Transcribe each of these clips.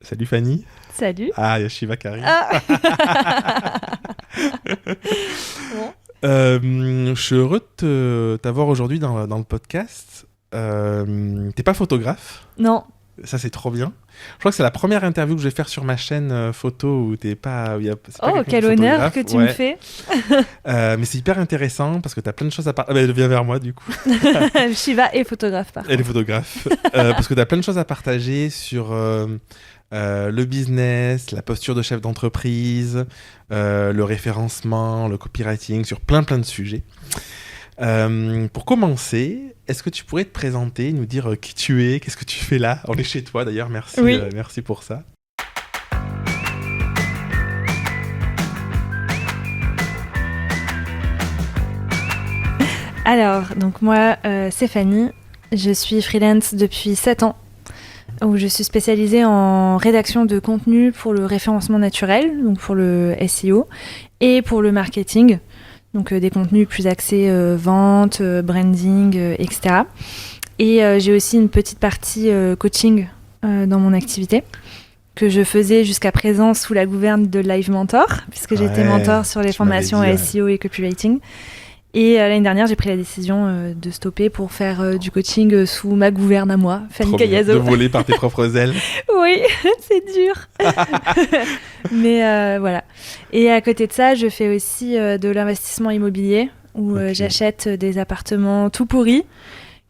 Salut Fanny. Salut. Ah, il y a Shiva qui arrive. Ah. Bon. Je suis heureux de t'avoir aujourd'hui dans le podcast. T'es pas photographe, Non. ça c'est trop bien. Je crois que c'est la première interview que je vais faire sur ma chaîne photo où t'es pas. C'est pas Oh, quelqu'un quel qui est honneur photographe. que tu me fais. Mais c'est hyper intéressant parce que t'as plein de choses à partager. Viens vers moi du coup. Shiva est photographe, par Elle est contre. photographe. Parce que t'as plein de choses à partager sur le business, la posture de chef d'entreprise, le référencement, le copywriting, sur plein de sujets. Pour commencer, est-ce que tu pourrais te présenter, nous dire qui tu es, qu'est-ce que tu fais là? On est chez toi d'ailleurs, merci, Oui. Merci pour ça. Alors, donc moi, c'est Fanny. Je suis freelance depuis 7 ans, où je suis spécialisée en rédaction de contenu pour le référencement naturel, donc pour le SEO, et pour le marketing, donc des contenus plus axés vente, branding, etc. Et j'ai aussi une petite partie coaching dans mon activité, que je faisais jusqu'à présent sous la gouverne de Live Mentor, puisque j'étais mentor sur les tu m'avais formations dit, ouais. SEO et copywriting. Et l'année dernière, j'ai pris la décision de stopper pour faire du coaching sous ma gouverne à moi, Fanny Trop bien. Cayazo. De voler par tes propres ailes. Oui, c'est dur. Mais voilà. Et à côté de ça, je fais aussi de l'investissement immobilier, où Ok. j'achète des appartements tout pourris,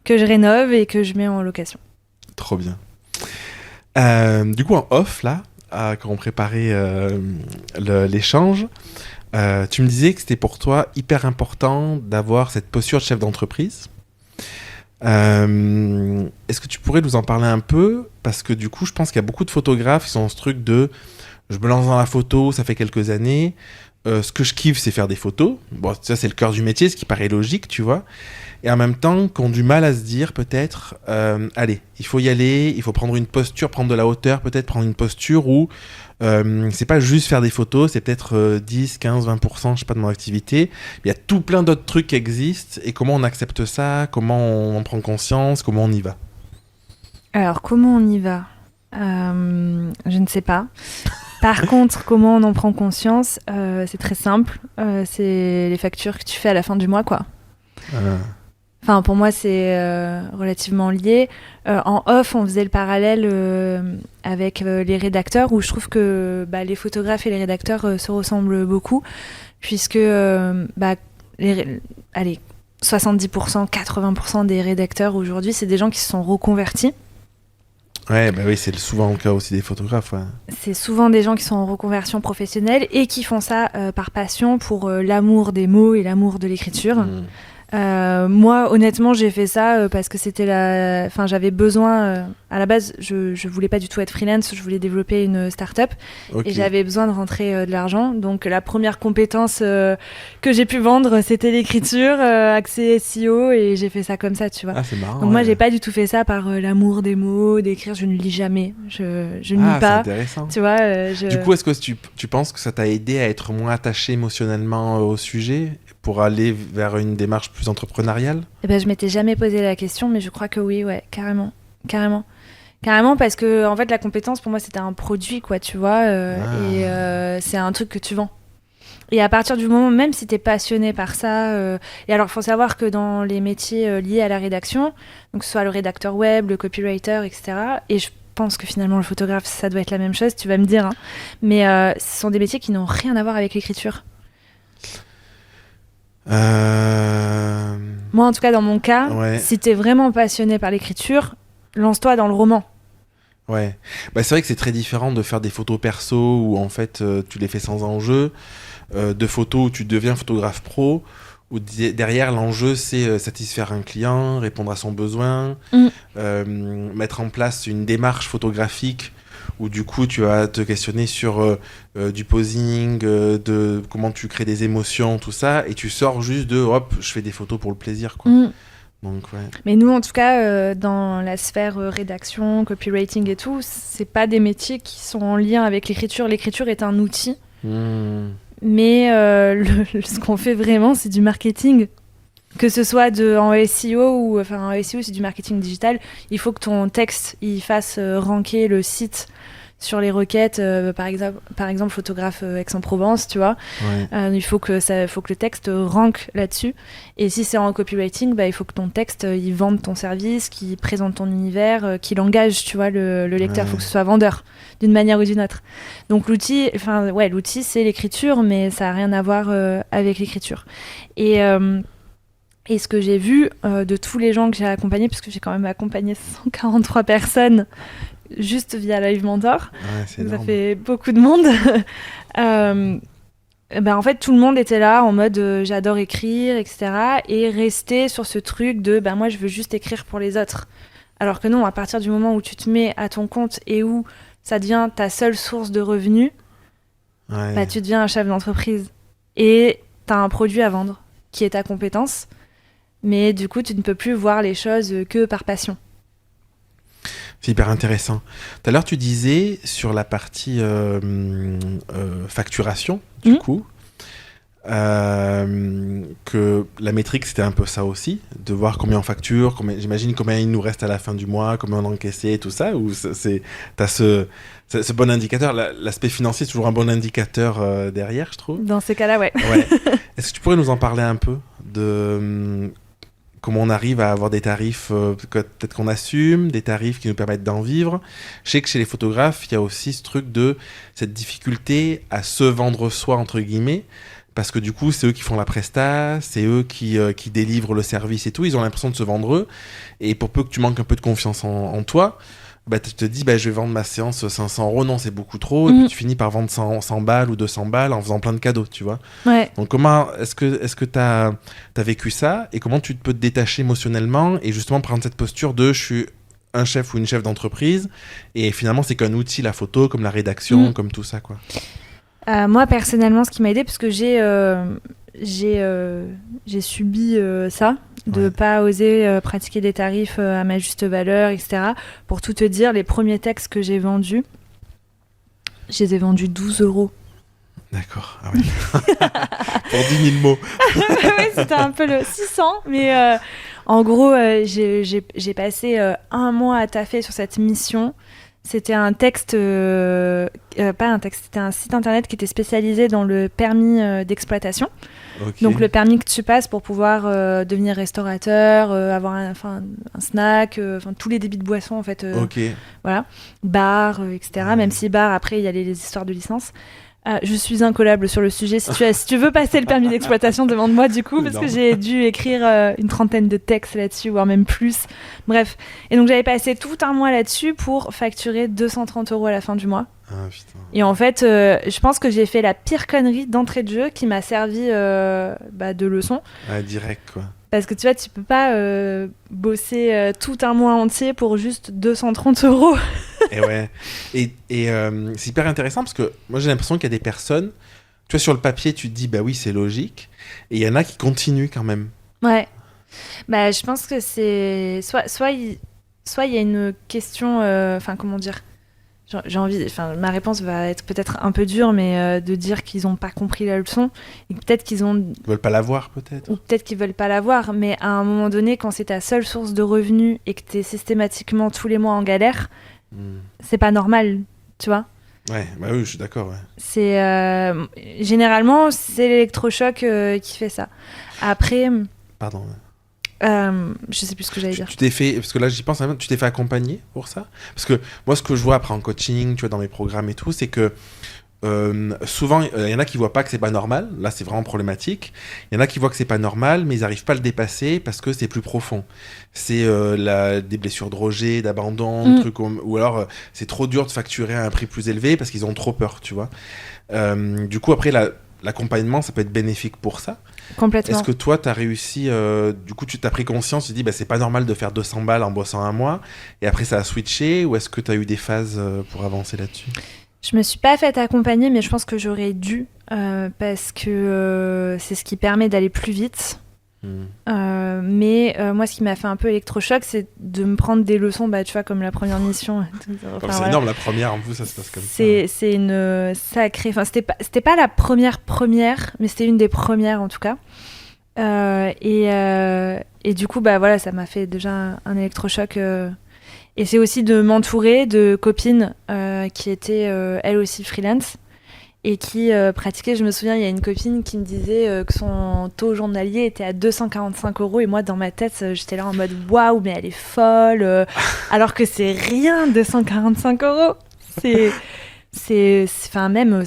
que je rénove et que je mets en location. Trop bien. Du coup, en off, là, quand on préparait l'échange, tu me disais que c'était pour toi hyper important d'avoir cette posture de chef d'entreprise. Est-ce que tu pourrais nous en parler un peu? Parce que du coup, je pense qu'il y a beaucoup de photographes qui sont dans ce truc de je me lance dans la photo, ça fait quelques années. Ce que je kiffe, c'est faire des photos. Bon, ça, c'est le cœur du métier, ce qui paraît logique, tu vois. Et en même temps, qui ont du mal à se dire, peut-être, allez, il faut y aller, il faut prendre une posture, prendre de la hauteur, peut-être prendre une posture où c'est pas juste faire des photos, c'est peut-être 10, 15, 20%, je sais pas, de mon activité. Il y a tout plein d'autres trucs qui existent. Et comment on accepte ça? Comment on en prend conscience? Comment on y va? Alors, comment on y va? Je ne sais pas. Par contre, comment on en prend conscience? C'est très simple. C'est les factures que tu fais à la fin du mois, quoi. Enfin, pour moi, c'est relativement lié. En off, on faisait le parallèle avec les rédacteurs, où je trouve que les photographes et les rédacteurs se ressemblent beaucoup, puisque allez, 70%, 80% des rédacteurs aujourd'hui, c'est des gens qui se sont reconvertis. Ouais, bah oui, c'est souvent le cas aussi des photographes. Ouais. C'est souvent des gens qui sont en reconversion professionnelle et qui font ça par passion pour l'amour des mots et l'amour de l'écriture. Moi, honnêtement, j'ai fait ça parce que c'était enfin, j'avais besoin. À la base, je voulais pas du tout être freelance. Je voulais développer une start-up Ok. et j'avais besoin de rentrer de l'argent. Donc, la première compétence que j'ai pu vendre, c'était l'écriture, accès SEO, et j'ai fait ça comme ça, tu vois. Ah, c'est marrant. Donc moi, ouais. j'ai pas du tout fait ça par l'amour des mots, d'écrire. Je ne lis jamais. Je ne Ah, lis c'est pas. intéressant. Tu vois. Du coup, est-ce que tu penses que ça t'a aidé à être moins attaché émotionnellement au sujet pour aller vers une démarche plus entrepreneuriale? Eh ben, je m'étais jamais posé la question, mais je crois que oui, ouais, carrément. Carrément, parce que en fait, la compétence, pour moi, c'était un produit, quoi, tu vois, et c'est un truc que tu vends. Et à partir du moment, même si t'es passionné par ça, et alors, faut savoir que dans les métiers liés à la rédaction, donc que ce soit le rédacteur web, le copywriter, etc., et je pense que finalement, le photographe, ça doit être la même chose, tu vas me dire, hein, mais ce sont des métiers qui n'ont rien à voir avec l'écriture. Moi, en tout cas, dans mon cas, Ouais. si t'es vraiment passionné par l'écriture, lance-toi dans le roman. Ouais. Bah, c'est vrai que c'est très différent de faire des photos perso où en fait tu les fais sans enjeu, de photos où tu deviens photographe pro, où derrière l'enjeu c'est satisfaire un client, répondre à son besoin, mettre en place une démarche photographique où du coup tu vas te questionner sur du posing, de comment tu crées des émotions, tout ça, et tu sors juste de hop, je fais des photos pour le plaisir, quoi. Donc, ouais. Mais nous, en tout cas, dans la sphère rédaction, copywriting et tout, c'est pas des métiers qui sont en lien avec l'écriture. L'écriture est un outil, mais ce qu'on fait vraiment, c'est du marketing. Que ce soit en SEO ou en SEO, c'est du marketing digital. Il faut que ton texte il fasse ranker le site sur les requêtes, par exemple photographe Aix-en-Provence, tu vois. Ouais. Il faut que le texte rank là-dessus. Et si c'est en copywriting, il faut que ton texte il vende ton service, qu'il présente ton univers, qu'il engage, tu vois, le lecteur. Il faut que ce soit vendeur d'une manière ou d'une autre. Donc l'outil c'est l'écriture, mais ça n'a rien à voir avec l'écriture. Et ce que j'ai vu de tous les gens que j'ai accompagnés, parce que j'ai quand même accompagné 143 personnes juste via Live Mentor, c'est ça fait beaucoup de monde. En fait, tout le monde était là en mode j'adore écrire, etc. Et rester sur ce truc de moi, je veux juste écrire pour les autres. Alors que non, à partir du moment où tu te mets à ton compte et où ça devient ta seule source de revenus, tu deviens un chef d'entreprise. Et tu as un produit à vendre qui est ta compétence. Mais du coup, tu ne peux plus voir les choses que par passion. C'est hyper intéressant. Tout à l'heure, tu disais sur la partie facturation, du coup, que la métrique, c'était un peu ça aussi, de voir combien on facture, j'imagine combien il nous reste à la fin du mois, combien on a encaissé, tout ça, ou t'as ce bon indicateur. L'aspect financier, c'est toujours un bon indicateur derrière, je trouve. Dans ces cas-là, ouais. Est-ce que tu pourrais nous en parler un peu de comment on arrive à avoir des tarifs peut-être qu'on assume, des tarifs qui nous permettent d'en vivre. Je sais que chez les photographes, il y a aussi ce truc de cette difficulté à se vendre soi, entre guillemets, parce que du coup, c'est eux qui font la presta, c'est eux qui délivrent le service et tout. Ils ont l'impression de se vendre eux. Et pour peu que tu manques un peu de confiance en toi, tu te dis, je vais vendre ma séance 500 €. Non, c'est beaucoup trop. Et puis tu finis par vendre 100 balles ou 200 balles en faisant plein de cadeaux, tu vois. Ouais. Donc, comment est-ce que t'as vécu ça et comment tu peux te détacher émotionnellement et justement prendre cette posture de je suis un chef ou une chef d'entreprise et finalement, c'est qu'un outil, la photo, comme la rédaction, comme tout ça, quoi. Moi, personnellement, ce qui m'a aidé, parce que j'ai subi ça, de ne pas oser pratiquer des tarifs à ma juste valeur, etc. Pour tout te dire, les premiers textes que j'ai vendus, je les ai vendus 12 €. D'accord, ah oui. Pour 10 000 mots. Oui, c'était un peu le 600, mais en gros, j'ai passé un mois à taffer sur cette mission. C'était un texte, pas un texte, c'était un site internet qui était spécialisé dans le permis d'exploitation. Okay. Donc le permis que tu passes pour pouvoir devenir restaurateur, avoir un snack, tous les débits de boissons en fait. Voilà, bar, etc. Même si bar, après il y a les histoires de licence. Je suis incollable sur le sujet. Si tu veux passer le permis d'exploitation, demande-moi du coup, parce que j'ai dû écrire une 30aine de textes là-dessus, voire même plus. Bref. Et donc j'avais passé tout un mois là-dessus pour facturer 230 € à la fin du mois. Ah, putain. Et en fait, je pense que j'ai fait la pire connerie d'entrée de jeu qui m'a servi de leçon. Ouais, direct, quoi. Parce que tu vois, tu peux pas bosser tout un mois entier pour juste 230 €. Et ouais. Et c'est hyper intéressant parce que moi j'ai l'impression qu'il y a des personnes, tu vois, sur le papier tu te dis oui c'est logique, et il y en a qui continuent quand même. Ouais. Je pense que c'est soit il y a une question, comment dire. J'ai envie, ma réponse va être peut-être un peu dure, mais de dire qu'ils n'ont pas compris la leçon et peut-être qu'ils veulent pas la voir, peut-être. Ou peut-être qu'ils veulent pas la voir, mais à un moment donné, quand c'est ta seule source de revenus et que t'es systématiquement tous les mois en galère, c'est pas normal, tu vois. Ouais, oui, je suis d'accord. Ouais. C'est généralement c'est l'électrochoc qui fait ça. Après. Pardon. Je sais plus ce que j'allais dire. Tu t'es fait, parce que là j'y pense, tu t'es fait accompagner pour ça? Parce que moi ce que je vois après en coaching, tu vois, dans mes programmes et tout, c'est que souvent il y en a qui voient pas que c'est pas normal. Là c'est vraiment problématique. Il y en a qui voient que c'est pas normal, mais ils arrivent pas à le dépasser parce que c'est plus profond. C'est des blessures de rejet, d'abandon, trucs ou alors c'est trop dur de facturer à un prix plus élevé parce qu'ils ont trop peur, tu vois. Du coup après l'accompagnement ça peut être bénéfique pour ça. Complètement. Est-ce que toi, tu as réussi, du coup, tu t'as pris conscience, tu te dis, c'est pas normal de faire 200 balles en bossant un mois, et après ça a switché, ou est-ce que tu as eu des phases pour avancer là-dessus? Je me suis pas fait accompagner, mais je pense que j'aurais dû, parce que c'est ce qui permet d'aller plus vite. Mais moi, ce qui m'a fait un peu électrochoc, c'est de me prendre des leçons, tu vois, comme la première mission. C'est énorme, la première, en plus, ça se passe comme ça. C'est une sacrée... c'était pas la première, mais c'était une des premières, en tout cas. Et du coup, voilà, ça m'a fait déjà un électrochoc. Et c'est aussi de m'entourer de copines qui étaient elles aussi freelance et qui pratiquaient. Je me souviens, il y a une copine qui me disait que son taux journalier était à 245 €. Et moi, dans ma tête, j'étais là en mode waouh, mais elle est folle. Alors que c'est rien, 245 €. Enfin, même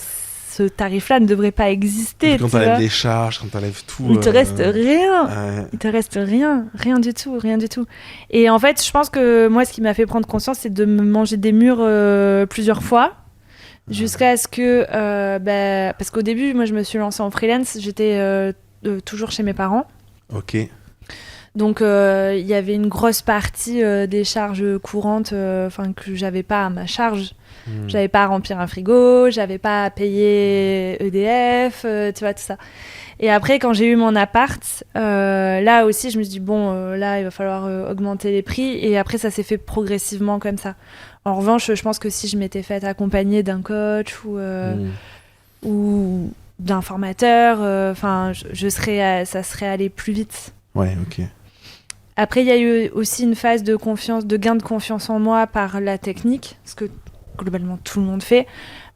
ce tarif-là ne devrait pas exister. Quand t'enlèves les charges, quand t'enlèves tout. Il te reste rien. Il te reste rien. Rien du tout. Rien du tout. Et en fait, je pense que moi, ce qui m'a fait prendre conscience, c'est de me manger des murs plusieurs fois. Jusqu'à ce que. Parce qu'au début, moi, je me suis lancée en freelance. J'étais toujours chez mes parents. Ok. Donc, il y avait une grosse partie des charges courantes que j'avais pas à ma charge. J'avais pas à remplir un frigo, j'avais pas à payer EDF, tu vois, tout ça. Et après, quand j'ai eu mon appart, là aussi, je me suis dit, bon, là, il va falloir augmenter les prix. Et après, ça s'est fait progressivement comme ça. En revanche, je pense que si je m'étais faite accompagner d'un coach ou d'un formateur, ça serait allé plus vite. Ouais, ok. Après, il y a eu aussi une phase de gain de confiance en moi par la technique, ce que globalement tout le monde fait.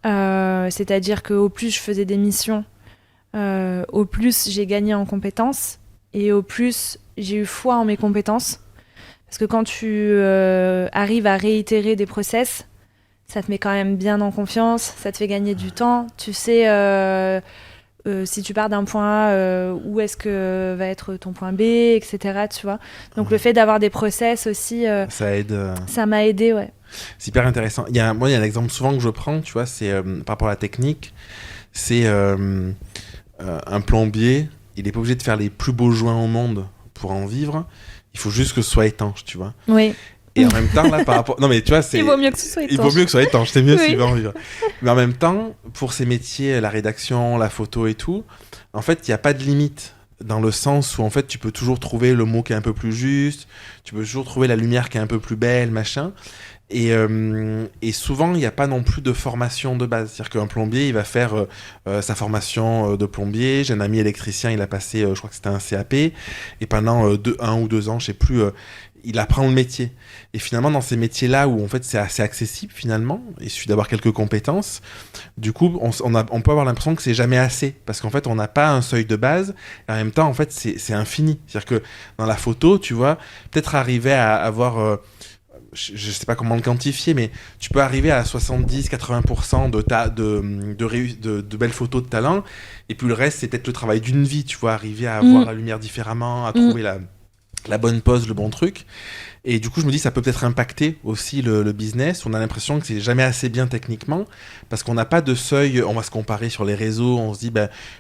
C'est-à-dire qu'au plus je faisais des missions, au plus j'ai gagné en compétences et au plus j'ai eu foi en mes compétences. Parce que quand tu arrives à réitérer des process, ça te met quand même bien en confiance, ça te fait gagner du temps. Tu sais si tu pars d'un point A, où est-ce que va être ton point B, etc. Tu vois. Donc le fait d'avoir des process aussi, ça aide. Ça m'a aidé, ouais. C'est hyper intéressant. Il y a un exemple souvent que je prends, tu vois, c'est par rapport à la technique, c'est un plombier, il n'est pas obligé de faire les plus beaux joints au monde pour en vivre, il faut juste que ce soit étanche, tu vois. Oui. Et en même temps, là, par rapport... Non, mais tu vois, c'est... Il vaut mieux que ce soit étanche. Il vaut mieux que ce soit étanche, c'est mieux s'il veut en vivre. Mais en même temps, pour ces métiers, la rédaction, la photo et tout, en fait, il n'y a pas de limite. Dans le sens où, en fait, tu peux toujours trouver le mot qui est un peu plus juste, tu peux toujours trouver la lumière qui est un peu plus belle, machin. Et souvent, il n'y a pas non plus de formation de base. C'est-à-dire qu'un plombier, il va faire sa formation de plombier. J'ai un ami électricien, il a passé, je crois que c'était un CAP. Et pendant 1 ou 2 ans, je sais plus, il apprend le métier. Et finalement, dans ces métiers-là, où en fait, c'est assez accessible, finalement, il suffit d'avoir quelques compétences, du coup, on peut avoir l'impression que c'est jamais assez. Parce qu'en fait, on n'a pas un seuil de base. Et en même temps, en fait, c'est infini. C'est-à-dire que dans la photo, tu vois, peut-être arriver à avoir... je sais pas comment le quantifier, mais tu peux arriver à 70-80% de belles photos de talent, et puis le reste, c'est peut-être le travail d'une vie, tu vois, arriver à voir la lumière différemment, à trouver la bonne pose, le bon truc. Et du coup, je me dis, ça peut peut-être impacter aussi le business. On a l'impression que c'est jamais assez bien techniquement, parce qu'on n'a pas de seuil. On va se comparer sur les réseaux, on se dit,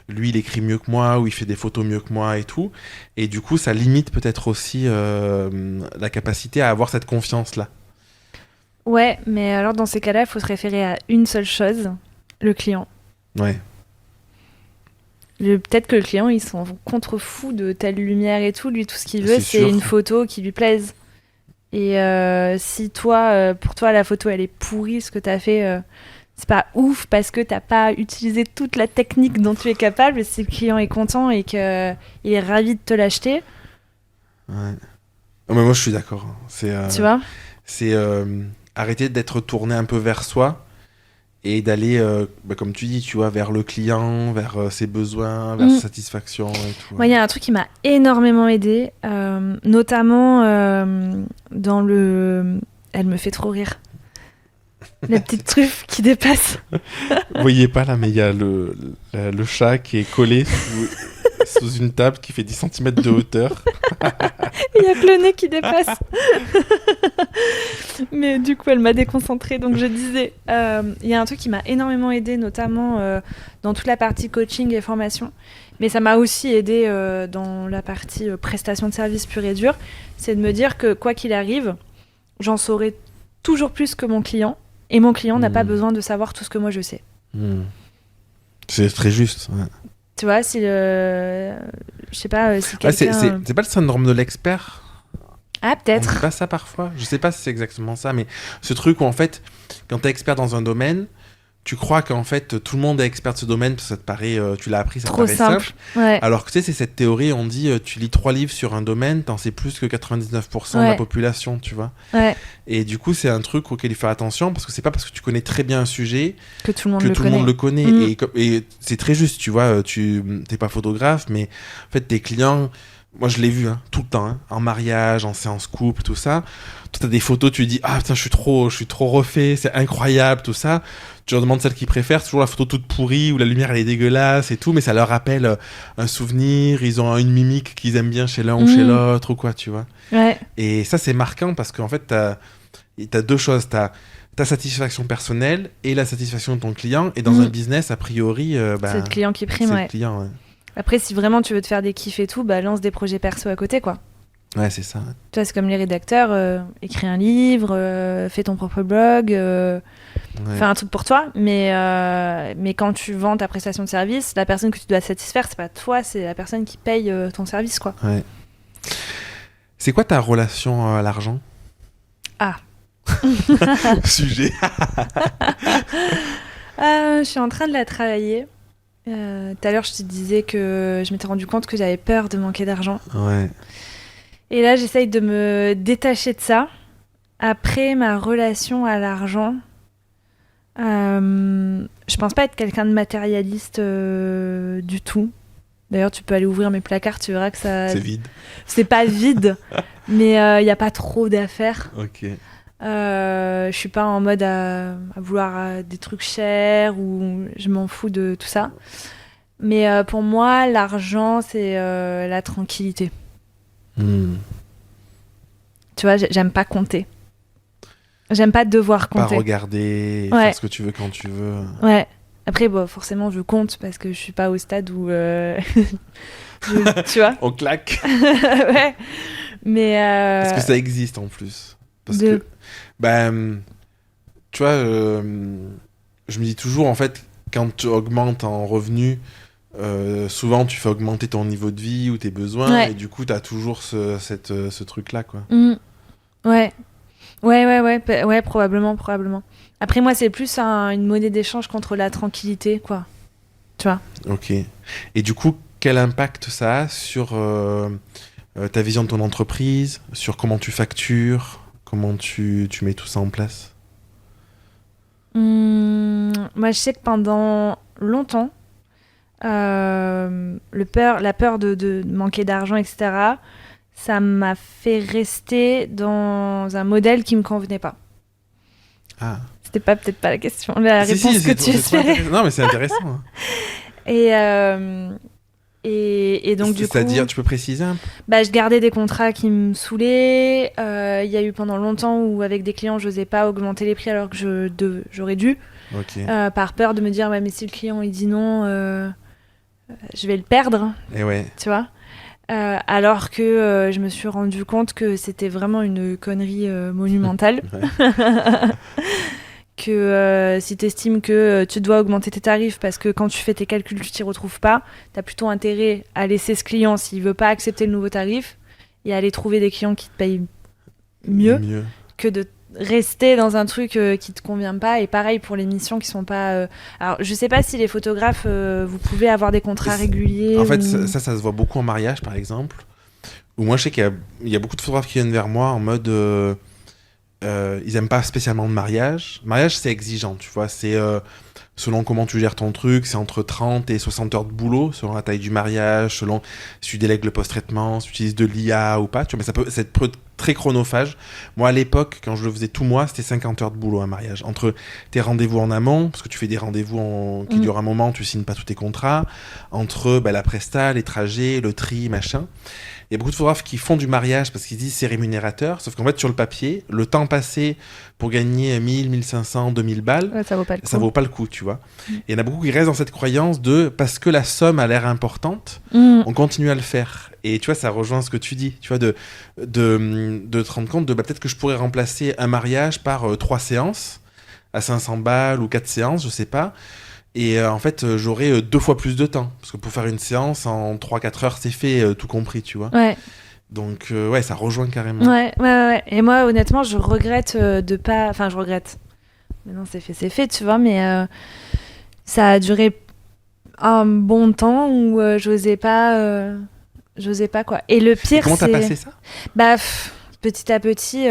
lui, il écrit mieux que moi, ou il fait des photos mieux que moi et tout. Et du coup, ça limite peut-être aussi la capacité à avoir cette confiance-là. Ouais, mais alors dans ces cas-là, il faut se référer à une seule chose, le client. Ouais. Peut-être que le client, il s'en contre-fou de telle lumière et tout. Lui, tout ce qu'il veut, c'est une photo qui lui plaise. Et si pour toi, la photo, elle est pourrie, ce que t'as fait, c'est pas ouf parce que t'as pas utilisé toute la technique dont tu es capable. Si le client est content et qu'il est ravi de te l'acheter. Ouais. Mais moi, je suis d'accord. Tu vois ? C'est arrêter d'être tourné un peu vers soi et d'aller, comme tu dis, tu vois, vers le client, vers ses besoins, vers sa satisfaction et tout. Moi, il y a un truc qui m'a énormément aidée, notamment dans le... Elle me fait trop rire. La petite truffe qui dépasse. Vous voyez pas là, mais il y a le chat qui est collé sous une table qui fait 10 cm de hauteur. Il y a que le nez qui dépasse. Mais du coup, elle m'a déconcentrée. Donc, je disais, il y a un truc qui m'a énormément aidée, notamment dans toute la partie coaching et formation. Mais ça m'a aussi aidée dans la partie prestation de service pure et dure. C'est de me dire que, quoi qu'il arrive, j'en saurai toujours plus que mon client. Et mon client n'a pas besoin de savoir tout ce que moi, je sais. C'est très juste, ouais. Tu vois, si je sais pas, si quelqu'un... c'est pas le syndrome de l'expert? Ah, peut-être. On dit pas ça parfois. Je sais pas si c'est exactement ça, mais ce truc où en fait, quand t'es expert dans un domaine, tu crois qu'en fait tout le monde est expert de ce domaine parce que ça te paraît, tu l'as appris, ça te Trop paraît simple. Ouais. Alors que tu sais, c'est cette théorie, on dit tu lis 3 livres sur un domaine, t'en sais plus que 99% de la Ouais. population, tu vois. Ouais. Et du coup, c'est un truc auquel il faut faire attention parce que c'est pas parce que tu connais très bien un sujet Que tout le monde que le tout connaît. le monde le connaît. Mm. Et c'est très juste, tu vois, tu t'es pas photographe, mais en fait, tes clients, moi je l'ai vu tout le temps, en mariage, en séance couple, tout ça. Toi, t'as des photos, tu dis, ah putain, je suis trop refait, c'est incroyable, tout ça. Tu leur demandes celle qu'ils préfèrent, c'est toujours la photo toute pourrie où la lumière elle est dégueulasse et tout, mais ça leur rappelle un souvenir, ils ont une mimique qu'ils aiment bien chez l'un ou chez l'autre ou quoi, tu vois. Ouais. Et ça, c'est marquant parce qu'en fait, t'as deux choses. T'as ta satisfaction personnelle et la satisfaction de ton client. Et dans un business, a priori, c'est le client qui prime, c'est ouais. le client, ouais. Après, si vraiment tu veux te faire des kiffs et tout, bah lance des projets perso à côté, quoi. Ouais, c'est ça. Tu vois, c'est comme les rédacteurs, écris un livre, fais ton propre blog, fais un truc pour toi. Mais quand tu vends ta prestation de service, la personne que tu dois satisfaire, c'est pas toi, c'est la personne qui paye ton service, quoi. Ouais. C'est quoi ta relation à l'argent? Ah. Sujet. Je suis en train de la travailler. Tout à l'heure, je te disais que je m'étais rendu compte que j'avais peur de manquer d'argent. Ouais. Et là, j'essaye de me détacher de ça. Après, ma relation à l'argent, je pense pas être quelqu'un de matérialiste du tout. D'ailleurs, tu peux aller ouvrir mes placards, tu verras que ça... C'est vide. C'est pas vide, mais il n'y a pas trop d'affaires. Ok. Je suis pas en mode à vouloir des trucs chers ou je m'en fous de tout ça. Mais pour moi, l'argent, c'est la tranquillité. Tu vois, j'aime pas compter. J'aime pas devoir compter. Pas regarder, Ouais. faire ce que tu veux quand tu veux. Ouais. Après, bon, forcément, je compte parce que je suis pas au stade où... tu vois. On claque. Ouais. Mais... Parce que ça existe en plus. Parce que, tu vois, je me dis toujours, en fait, quand tu augmentes en revenus, souvent tu fais augmenter ton niveau de vie ou tes besoins, Ouais. et du coup, tu as toujours ce truc-là, quoi. Ouais. Ouais, probablement. Après, moi, c'est plus une monnaie d'échange contre la tranquillité, quoi. Tu vois. Ok. Et du coup, quel impact ça a sur ta vision de ton entreprise, sur comment tu factures, comment tu mets tout ça en place? Moi, je sais que pendant longtemps, la peur de manquer d'argent, etc., ça m'a fait rester dans un modèle qui me convenait pas. Ah. C'était peut-être pas la question, la réponse que tu espérais. Non, mais c'est intéressant. Et donc, du coup... C'est-à-dire, tu peux préciser un peu? Je gardais des contrats qui me saoulaient. Il y a eu pendant longtemps où, avec des clients, je n'osais pas augmenter les prix alors que j'aurais dû. Ok. Par peur de me dire, ouais, mais si le client il dit non, je vais le perdre. Et ouais. Tu vois. Alors que je me suis rendu compte que c'était vraiment une connerie monumentale. Que si tu estimes que tu dois augmenter tes tarifs parce que quand tu fais tes calculs, tu t'y retrouves pas, tu as plutôt intérêt à laisser ce client s'il veut pas accepter le nouveau tarif et à aller trouver des clients qui te payent mieux. Que de rester dans un truc qui te convient pas. Et pareil pour les missions qui sont pas... Alors, je sais pas si les photographes, vous pouvez avoir des contrats réguliers. En fait, ça se voit beaucoup en mariage, par exemple. Où moi, je sais qu'il y a beaucoup de photographes qui viennent vers moi en mode... ils aiment pas spécialement le mariage. Le mariage, c'est exigeant, tu vois. C'est selon comment tu gères ton truc, c'est entre 30 et 60 heures de boulot, selon la taille du mariage, selon si tu délègues le post-traitement, si tu utilises de l'IA ou pas. Tu vois, mais ça peut être très chronophage. Moi, à l'époque, quand je le faisais tout moi, c'était 50 heures de boulot, un mariage. Entre tes rendez-vous en amont, parce que tu fais des rendez-vous qui durent un moment, tu signes pas tous tes contrats, entre la presta, les trajets, le tri, machin. Il y a beaucoup de photographes qui font du mariage parce qu'ils disent c'est rémunérateur, sauf qu'en fait, sur le papier, le temps passé pour gagner 1000, 1500, 2000 balles, ça vaut pas le coup. Ça vaut pas le coup, tu vois. Et il y en a beaucoup qui restent dans cette croyance de parce que la somme a l'air importante, on continue à le faire. Et tu vois, ça rejoint ce que tu dis, tu vois, de te rendre compte de peut-être que je pourrais remplacer un mariage par 3 séances à 500 balles ou 4 séances, je sais pas. Et en fait, j'aurais 2 fois plus de temps. Parce que pour faire une séance, en 3-4 heures, c'est fait, tout compris, tu vois. Ouais. Donc, ouais, ça rejoint carrément. Ouais. Et moi, honnêtement, je regrette de pas... Enfin, je regrette. Maintenant, c'est fait, tu vois. Mais Ça a duré un bon temps où j'osais pas quoi. Et le pire, Comment t'as passé ça? Bah, petit à petit.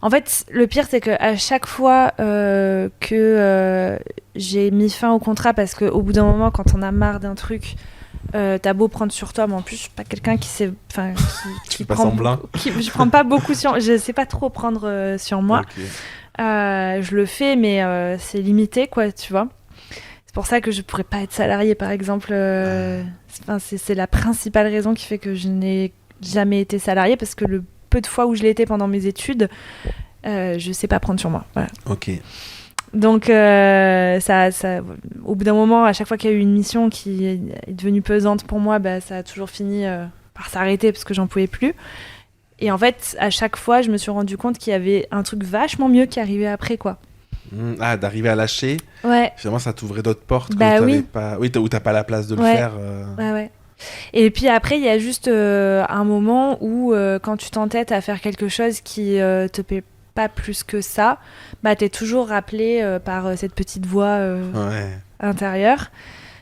En fait, le pire, c'est qu'à chaque fois que j'ai mis fin au contrat, parce qu'au bout d'un moment, quand on a marre d'un truc, t'as beau prendre sur toi, mais en plus, je suis pas quelqu'un qui sait. Enfin, Tu fais pas semblant. Je prends pas beaucoup sur. Je sais pas trop prendre sur moi. Ok. Je le fais, mais c'est limité, quoi, tu vois. C'est pour ça que je pourrais pas être salariée, par exemple. C'est la principale raison qui fait que je n'ai jamais été salariée, parce que le peu de fois où je l'ai été pendant mes études, je sais pas prendre sur moi. Voilà. Ok. Donc, au bout d'un moment, à chaque fois qu'il y a eu une mission qui est devenue pesante pour moi, bah, ça a toujours fini par s'arrêter parce que j'en pouvais plus. Et en fait, à chaque fois, je me suis rendu compte qu'il y avait un truc vachement mieux qui arrivait après, quoi. D'arriver à lâcher. Ouais. Finalement, ça t'ouvrait d'autres portes Bah que oui. où t'as pas la place de le Ouais. faire. Ouais. Et puis après, il y a juste un moment où, quand tu t'entêtes à faire quelque chose qui te plaît pas plus que ça, bah t'es toujours rappelé par cette petite voix intérieure.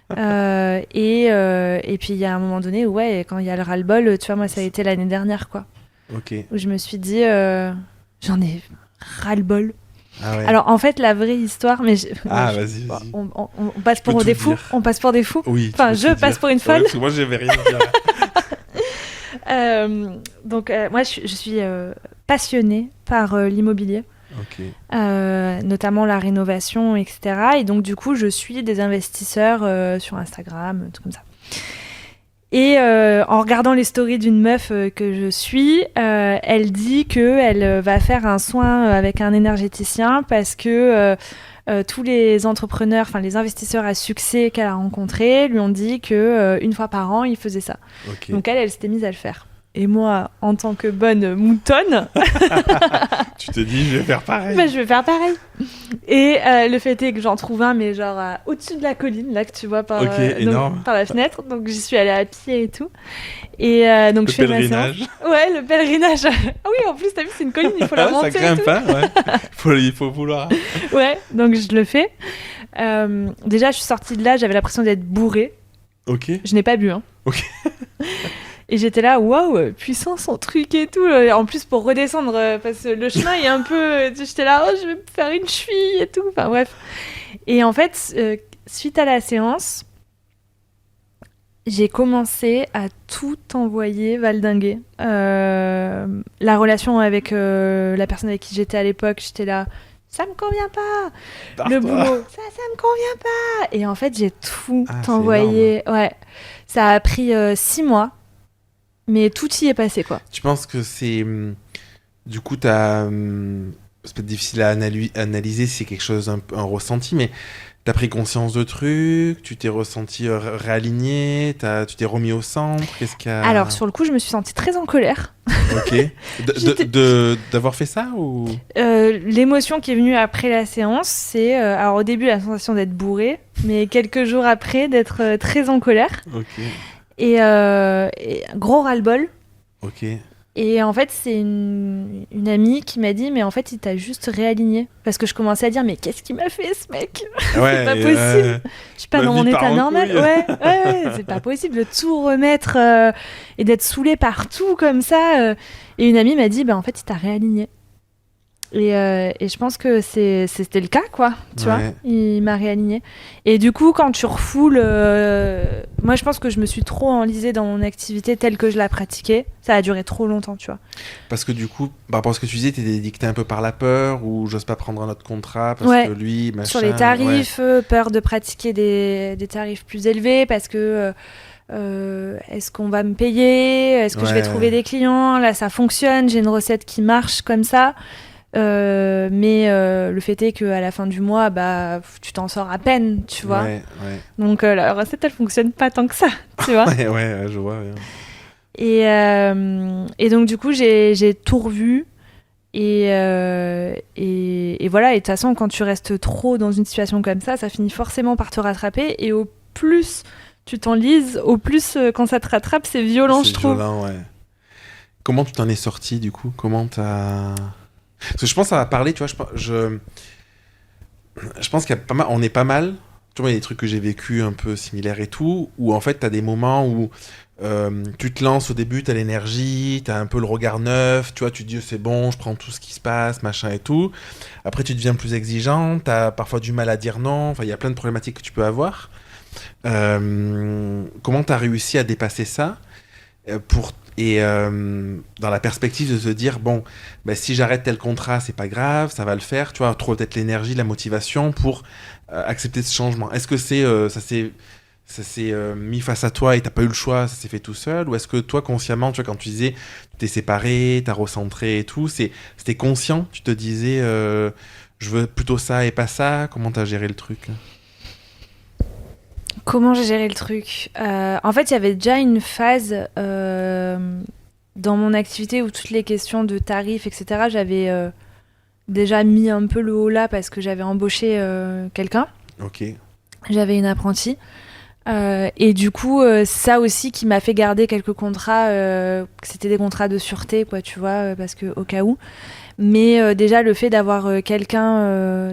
Et puis il y a un moment donné où, ouais, quand il y a le ras-le-bol, tu vois, moi ça a été l'année dernière, quoi. Ok. Où je me suis dit, j'en ai ras-le-bol. Ah ouais. Alors en fait, la vraie histoire, mais vas-y. on passe pour des fous. On passe pour des fous. Oui. Enfin, je passe pour une folle. Ouais, parce que moi, j'avais rien à dire. Donc moi, je suis passionnée par l'immobilier. Ok. Notamment la rénovation, etc. Et donc du coup, je suis des investisseurs sur Instagram, tout comme ça. Et en regardant les stories d'une meuf que je suis, elle dit qu'elle va faire un soin avec un énergéticien parce que tous les entrepreneurs, enfin les investisseurs à succès qu'elle a rencontrés lui ont dit que une fois par an, ils faisaient ça. Ok. Donc elle s'était mise à le faire. Et moi, en tant que bonne moutonne, tu te dis, je vais faire pareil. Bah, je vais faire pareil. Et le fait est que j'en trouve un, mais genre au-dessus de la colline, là que tu vois par, énorme. Par la fenêtre. Donc j'y suis allée à pied et tout. Et donc le je fais ma pèlerinage. séance. Ouais, le pèlerinage. Ah oui, en plus, t'as vu, c'est une colline, il faut la monter. Ça grimpe pas, ouais. Il faut vouloir. Ouais, donc je le fais. Déjà, je suis sortie de là, j'avais l'impression d'être bourrée. Ok. Je n'ai pas bu, hein. Ok. Et j'étais là, waouh, puissant son truc et tout. En plus, pour redescendre, parce que le chemin est un peu. J'étais là, oh, je vais me faire une cheville et tout. Enfin, bref. Et en fait, suite à la séance, j'ai commencé à tout envoyer valdinguer. La relation avec la personne avec qui j'étais à l'époque, j'étais là. Ça me convient pas. Barre-toi. Le boulot, ça me convient pas. Et en fait, j'ai tout c'est envoyé. Ouais. Ça a pris 6 mois. Mais tout y est passé, quoi. Tu penses que c'est... Du coup, c'est peut-être difficile à analyser si c'est quelque chose, un ressenti, mais t'as pris conscience de trucs, tu t'es ressenti réaligné, tu t'es remis au centre, qu'est-ce qu'il y a... Alors, sur le coup, je me suis sentie très en colère. Ok. D'avoir fait ça ou... L'émotion qui est venue après la séance, c'est... alors, au début, la sensation d'être bourrée, mais quelques jours après, d'être très en colère. Ok. Et gros ras-le-bol. Ok. Et en fait, c'est une amie qui m'a dit, mais en fait, il t'a juste réaligné. Parce que je commençais à dire, mais qu'est-ce qu'il m'a fait, ce mec? Ouais, c'est pas possible. Je suis pas dans mon état normal. Ouais, c'est pas possible de tout remettre et d'être saoulée partout comme ça. Et une amie m'a dit, bah en fait, il t'a réaligné. Et je pense que c'était le cas, quoi. Tu vois, il m'a réaligné. Et du coup, quand tu refoules... moi, je pense que je me suis trop enlisée dans mon activité telle que je la pratiquais. Ça a duré trop longtemps, tu vois. Parce que du coup, par rapport à ce que tu disais, t'étais dicté un peu par la peur ou j'ose pas prendre un autre contrat parce que lui, machin... Sur les tarifs, peur de pratiquer des tarifs plus élevés parce que... est-ce qu'on va me payer? Est-ce que je vais trouver des clients? Là, ça fonctionne. J'ai une recette qui marche comme ça. Mais le fait est qu'à la fin du mois, bah, tu t'en sors à peine, tu vois. Donc la recette, elle fonctionne pas tant que ça, tu vois. ouais, je vois. Ouais. Et donc du coup, j'ai tout revu. Et voilà. Et de toute façon, quand tu restes trop dans une situation comme ça finit forcément par te rattraper. Et au plus tu t'enlises, au plus quand ça te rattrape, c'est violent, je trouve. Violent, ouais. Comment tu t'en es sorti du coup? Comment t'as... Parce que je pense que ça va parler, tu vois, je pense qu'il y a pas mal, on est pas mal, tu vois, il y a des trucs que j'ai vécu un peu similaires et tout, où en fait, t'as des moments où tu te lances au début, t'as l'énergie, t'as un peu le regard neuf, tu vois, tu te dis c'est bon, je prends tout ce qui se passe, machin et tout. Après, tu deviens plus exigeant, t'as parfois du mal à dire non, enfin, il y a plein de problématiques que tu peux avoir. Comment t'as réussi à dépasser ça dans la perspective de se dire bon, bah, si j'arrête tel contrat, c'est pas grave, ça va le faire, tu vois, trouver peut-être l'énergie, la motivation pour accepter ce changement. Est-ce que ça s'est mis face à toi et t'as pas eu le choix, ça s'est fait tout seul, ou est-ce que toi consciemment, tu vois, quand tu disais tu t'es séparé, t'as recentré et tout, c'était conscient, tu te disais je veux plutôt ça et pas ça, comment t'as géré le truc? Comment j'ai géré le truc? En fait, il y avait déjà une phase dans mon activité où toutes les questions de tarifs, etc., j'avais déjà mis un peu le haut là parce que j'avais embauché quelqu'un. Ok. J'avais une apprentie. Et du coup, ça aussi qui m'a fait garder quelques contrats, que c'était des contrats de sûreté, quoi, tu vois, parce que au cas où. Mais déjà, le fait d'avoir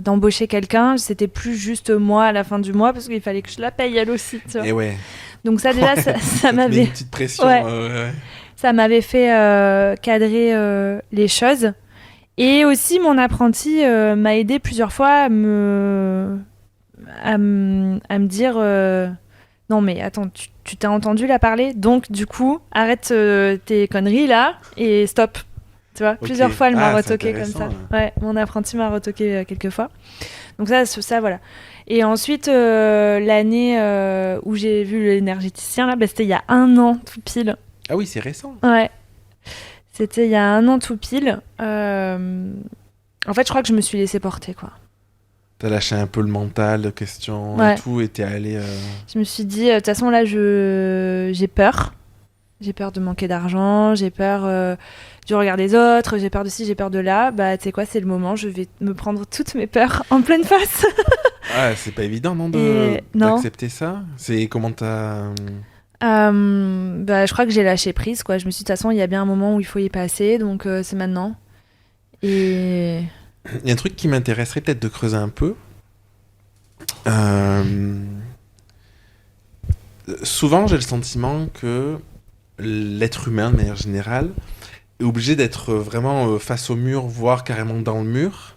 d'embaucher quelqu'un, c'était plus juste moi à la fin du mois, parce qu'il fallait que je la paye elle aussi, tu vois. Et ouais. Donc ça, déjà, Ouais, ça te met m'avait... une petite pression. Ouais. Ouais. Ça m'avait fait cadrer les choses. Et aussi, mon apprenti m'a aidé plusieurs fois à me dire non, mais attends, tu t'es entendu là parler, donc du coup, arrête tes conneries là et stop. Tu vois, plusieurs fois, elle m'a Ah, c'est retoqué comme ça. intéressant, Ouais, mon apprenti m'a retoqué quelques fois. Donc ça, voilà. Et ensuite, l'année où j'ai vu l'énergéticien, là, bah, c'était il y a 1 an tout pile. Ah oui, c'est récent. Ouais. C'était il y a 1 an tout pile. En fait, je crois que je me suis laissée porter, quoi. T'as lâché un peu le mental, question Ouais. et tout, et t'es allé. Je me suis dit, de toute façon, là, j'ai peur. J'ai peur de manquer d'argent, j'ai peur du regard des autres, j'ai peur de ci, j'ai peur de là. Bah, tu sais quoi, c'est le moment, je vais me prendre toutes mes peurs en pleine face. Ah, c'est pas évident, non, non. d'accepter ça? C'est comment t'as. Bah, je crois que j'ai lâché prise, quoi. Je me suis dit, de toute façon, il y a bien un moment où il faut y passer, donc c'est maintenant. Et... Il y a un truc qui m'intéresserait peut-être de creuser un peu. Souvent, j'ai le sentiment que l'être humain, de manière générale, est obligé d'être vraiment face au mur, voire carrément dans le mur,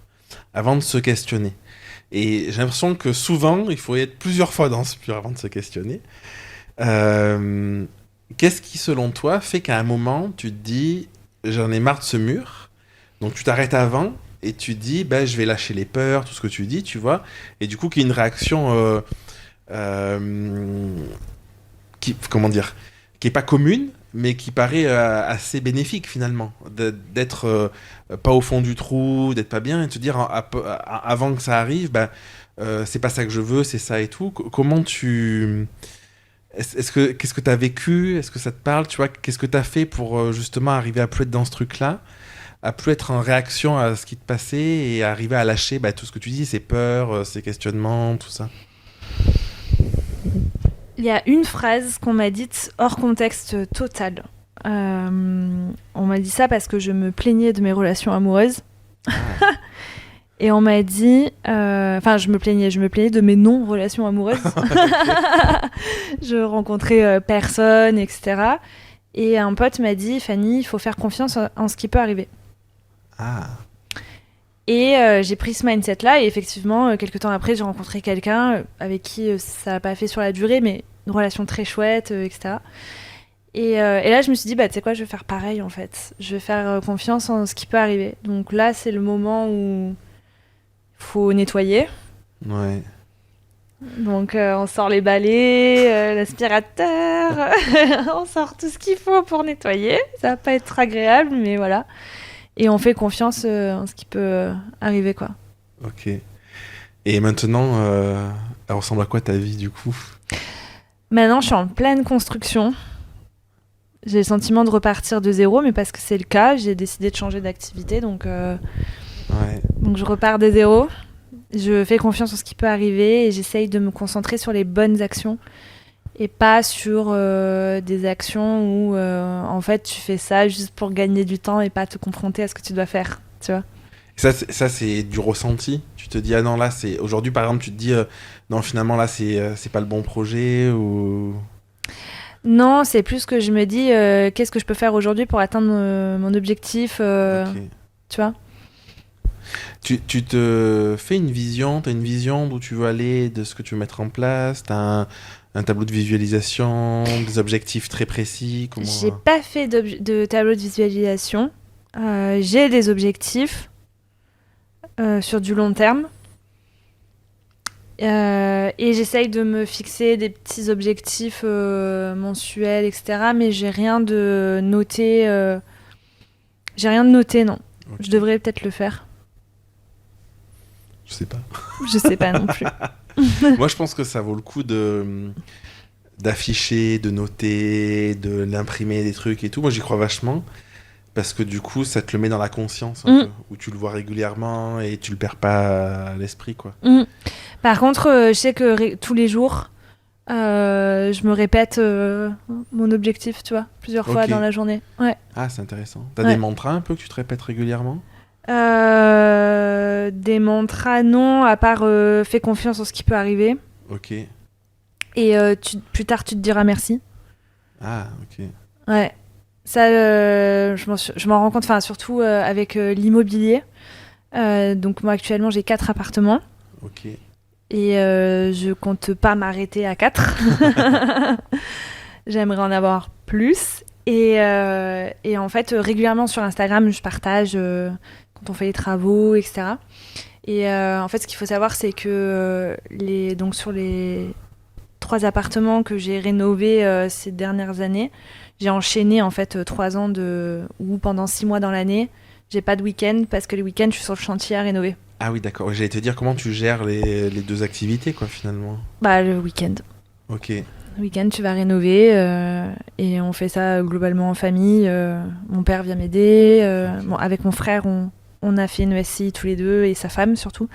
avant de se questionner. Et j'ai l'impression que souvent, il faut être plusieurs fois dans ce mur avant de se questionner. Qu'est-ce qui, selon toi, fait qu'à un moment, tu te dis, j'en ai marre de ce mur, donc tu t'arrêtes avant, et tu te dis, ben, je vais lâcher les peurs, tout ce que tu dis, tu vois, et du coup, qu'il y ait une réaction comment dire, qui est pas commune, mais qui paraît assez bénéfique finalement, d'être pas au fond du trou, d'être pas bien, et de se dire avant que ça arrive, bah, c'est pas ça que je veux, c'est ça et tout. Comment tu... qu'est-ce que tu as vécu? Est-ce que ça te parle? Tu vois, qu'est-ce que tu as fait pour justement arriver à plus être dans ce truc-là, à plus être en réaction à ce qui te passait et arriver à lâcher bah, tout ce que tu dis, ces peurs, ces questionnements, tout ça? Il y a une phrase qu'on m'a dite hors contexte total. On m'a dit ça parce que je me plaignais de mes relations amoureuses. Et on m'a dit... Enfin, je me plaignais de mes non-relations amoureuses. Je rencontrais personne, etc. Et un pote m'a dit, Fanny, il faut faire confiance en ce qui peut arriver. Ah. Et j'ai pris ce mindset-là, et effectivement, quelques temps après, j'ai rencontré quelqu'un avec qui ça n'a pas fait sur la durée, mais une relation très chouette, etc. Et là, je me suis dit, bah, tu sais quoi, je vais faire pareil, en fait. Je vais faire confiance en ce qui peut arriver. Donc là, c'est le moment où il faut nettoyer. Ouais. Donc on sort les balais, l'aspirateur, on sort tout ce qu'il faut pour nettoyer. Ça va pas être agréable, mais voilà. Et on fait confiance en ce qui peut arriver, quoi. Ok. Et maintenant, elle ressemble à quoi ta vie, du coup? Maintenant, je suis en pleine construction. J'ai le sentiment de repartir de zéro, mais parce que c'est le cas, j'ai décidé de changer d'activité, donc je repars de zéro. Je fais confiance en ce qui peut arriver et j'essaye de me concentrer sur les bonnes actions et pas sur des actions où en fait tu fais ça juste pour gagner du temps et pas te confronter à ce que tu dois faire, tu vois. Ça, c'est du ressenti. Tu te dis, ah non, là, c'est... Aujourd'hui, par exemple, tu te dis, non, finalement, là, c'est pas le bon projet ou... Non, c'est plus que je me dis, qu'est-ce que je peux faire aujourd'hui pour atteindre mon objectif, Ok. tu vois. Tu te fais une vision, t'as une vision d'où tu veux aller, de ce que tu veux mettre en place, t'as un tableau de visualisation, des objectifs très précis, comment... J'ai pas fait de tableau de visualisation. J'ai des objectifs sur du long terme. Et j'essaye de me fixer des petits objectifs mensuels, etc. Mais j'ai rien de noté. J'ai rien de noté, non. Ok. Je devrais peut-être le faire. Je sais pas. Je sais pas non plus. Moi, je pense que ça vaut le coup d'afficher, de noter, de l'imprimer des trucs et tout. Moi, j'y crois vachement. Parce que du coup, ça te le met dans la conscience, un peu, où tu le vois régulièrement et tu le perds pas à l'esprit, quoi. Par contre, je sais que tous les jours, je me répète mon objectif, tu vois, plusieurs fois Ok. dans la journée. Ouais. Ah, c'est intéressant. T'as Ouais. des mantras un peu que tu te répètes régulièrement? Des mantras, non, à part fais confiance en ce qui peut arriver. Ok. Et plus tard, tu te diras merci. Ah, ok. Ouais. Ça, je m'en rends compte, enfin, surtout avec l'immobilier. Donc, moi, actuellement, j'ai 4 appartements. Ok. Et je compte pas m'arrêter à 4. J'aimerais en avoir plus. Et en fait, régulièrement sur Instagram, je partage quand on fait les travaux, etc. Et en fait, ce qu'il faut savoir, c'est que donc sur les 3 appartements que j'ai rénovés ces dernières années, j'ai enchaîné en fait 3 ans où pendant 6 mois dans l'année, j'ai pas de week-end parce que les week-ends, je suis sur le chantier à rénover. Ah oui, d'accord. J'allais te dire comment tu gères les deux activités, quoi, finalement. Bah, le week-end. Ok. Le week-end, tu vas rénover et on fait ça globalement en famille. Mon père vient m'aider. Bon, avec mon frère, on a fait une SCI tous les deux et sa femme surtout.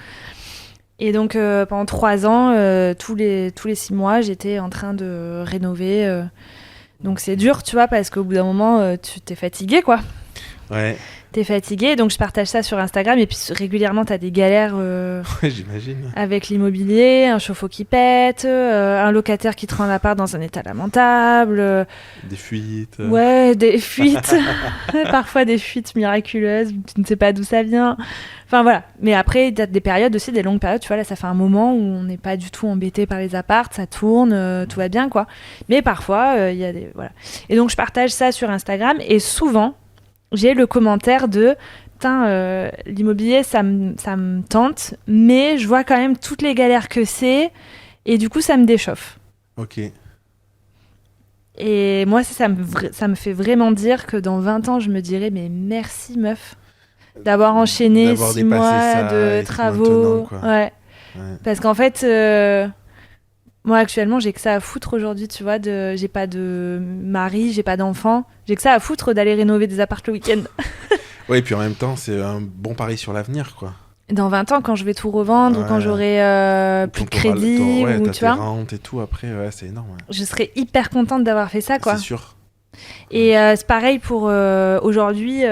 Et donc pendant 3 ans, tous les 6 mois, j'étais en train de rénover. Donc c'est dur, tu vois, parce qu'au bout d'un moment, tu t'es fatigué, quoi. Ouais. T'es fatigué, donc je partage ça sur Instagram et puis régulièrement t'as des galères Ouais, j'imagine. avec l'immobilier, un chauffe-eau qui pète, un locataire qui te rend l'appart dans un état lamentable, Des fuites. ouais, des fuites, parfois des fuites miraculeuses, tu ne sais pas d'où ça vient. Enfin voilà, mais après t'as des périodes aussi, des longues périodes, tu vois, là ça fait un moment où on n'est pas du tout embêté par les apparts, ça tourne, tout va bien quoi. Mais parfois il y a des... Voilà. Et donc je partage ça sur Instagram et souvent j'ai le commentaire de putain, l'immobilier ça me tente, mais je vois quand même toutes les galères que c'est et du coup ça me déchauffe. Ok. Et moi ça me fait vraiment dire que dans 20 ans je me dirais mais merci meuf d'avoir enchaîné D'avoir 6 dépassé mois ça de et travaux. maintenant, quoi. Ouais. Ouais. Parce qu'en fait moi actuellement j'ai que ça à foutre aujourd'hui, tu vois, j'ai pas de mari, j'ai pas d'enfant, j'ai que ça à foutre d'aller rénover des apparts le week-end. Ouais, et puis en même temps, c'est un bon pari sur l'avenir, quoi. Dans 20 ans, quand je vais tout revendre, ou quand Ouais. j'aurai plus de Quand t'auras crédit, ouais, ou t'as tu tes vois, rentes et tout, après, ouais, c'est énorme. Ouais. je serais hyper contente d'avoir fait ça, quoi. C'est sûr. Et c'est pareil pour aujourd'hui,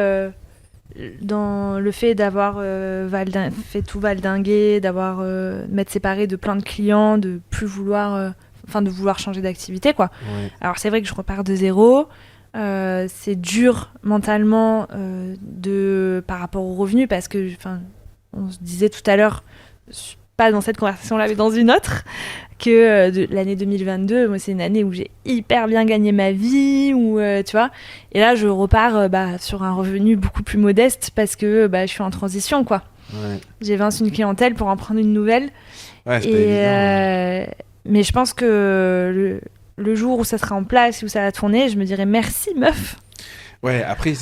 dans le fait d'avoir fait tout valdinguer, d'avoir m'être séparée de plein de clients, de plus vouloir, de vouloir changer d'activité, quoi. Ouais. Alors c'est vrai que je repars de zéro. C'est dur mentalement par rapport aux revenus parce que, on se disait tout à l'heure, pas dans cette conversation-là, mais dans une autre, que l'année 2022, moi, c'est une année où j'ai hyper bien gagné ma vie, tu vois. Et là, je repars sur un revenu beaucoup plus modeste parce que je suis en transition, quoi. Ouais. J'évince une clientèle pour en prendre une nouvelle. Ouais, c'est pas évident. Ouais. Mais je pense que le jour où ça sera en place, où ça va tourner, je me dirai merci, meuf. Ouais, après,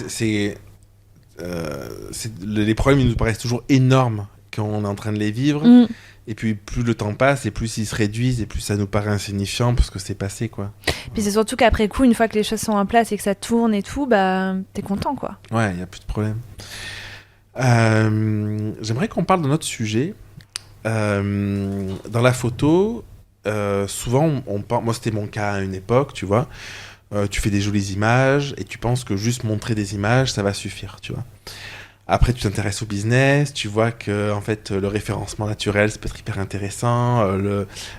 les problèmes, ils nous paraissent toujours énormes quand on est en train de les vivre. Et puis, plus le temps passe, et plus ils se réduisent, et plus ça nous paraît insignifiant parce que c'est passé, quoi. Puis c'est surtout qu'après coup, une fois que les choses sont en place et que ça tourne et tout, t'es content, quoi. Ouais, il n'y a plus de problème. J'aimerais qu'on parle de notre sujet. Dans la photo, souvent, moi c'était mon cas à une époque, tu vois. Tu fais des jolies images et tu penses que juste montrer des images, ça va suffire, tu vois. Après, tu t'intéresses au business, tu vois que en fait, le référencement naturel, ça peut être hyper intéressant,